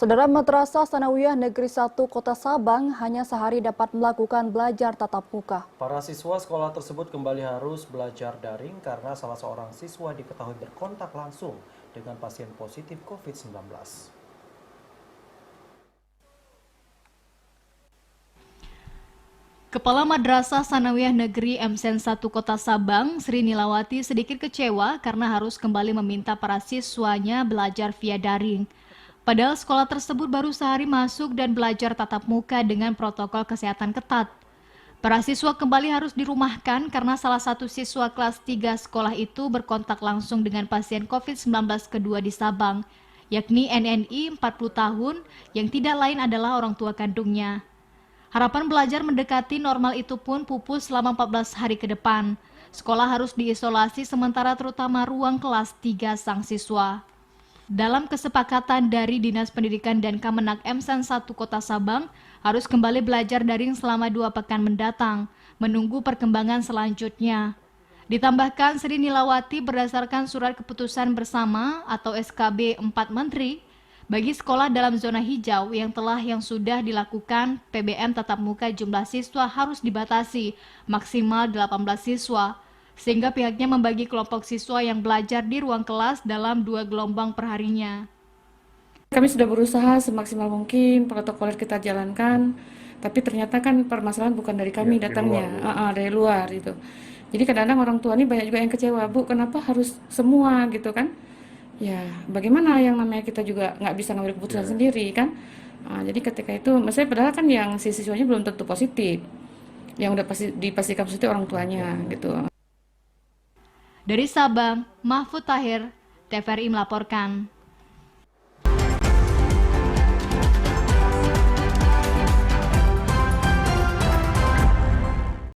Saudara, Madrasah Sanawiyah Negeri 1 Kota Sabang hanya sehari dapat melakukan belajar tatap muka. Para siswa sekolah tersebut kembali harus belajar daring karena salah seorang siswa diketahui berkontak langsung dengan pasien positif COVID-19. Kepala Madrasah Sanawiyah Negeri MSen 1 Kota Sabang, Sri Nilawati sedikit kecewa karena harus kembali meminta para siswanya belajar via daring. Padahal sekolah tersebut baru sehari masuk dan belajar tatap muka dengan protokol kesehatan ketat. Para siswa kembali harus dirumahkan karena salah satu siswa kelas 3 sekolah itu berkontak langsung dengan pasien COVID-19 kedua di Sabang, yakni NNI 40 tahun yang tidak lain adalah orang tua kandungnya. Harapan belajar mendekati normal itu pun pupus selama 14 hari ke depan. Sekolah harus diisolasi sementara terutama ruang kelas 3 sang siswa. Dalam kesepakatan dari Dinas Pendidikan dan Kemenak MSen 1 Kota Sabang, harus kembali belajar daring selama 2 pekan mendatang, menunggu perkembangan selanjutnya. Ditambahkan Sri Nilawati berdasarkan surat keputusan bersama atau SKB 4 Menteri, bagi sekolah dalam zona hijau yang sudah dilakukan PBM tatap muka jumlah siswa harus dibatasi maksimal 18 siswa, sehingga pihaknya membagi kelompok siswa yang belajar di ruang kelas dalam 2 gelombang perharinya. Kami sudah berusaha semaksimal mungkin, protokol kita jalankan, tapi ternyata kan permasalahan bukan dari kami datangnya, dari luar gitu. Jadi kadang-kadang orang tua ini banyak juga yang kecewa, Bu, kenapa harus semua gitu kan? Ya, bagaimana yang namanya kita juga nggak bisa ngambil keputusan sendiri kan? Jadi ketika itu, maksudnya padahal kan yang si siswanya belum tentu positif, yang udah pasti dipastikan positif orang tuanya gitu. Dari Sabang, Mahfud Tahir, TVRI melaporkan.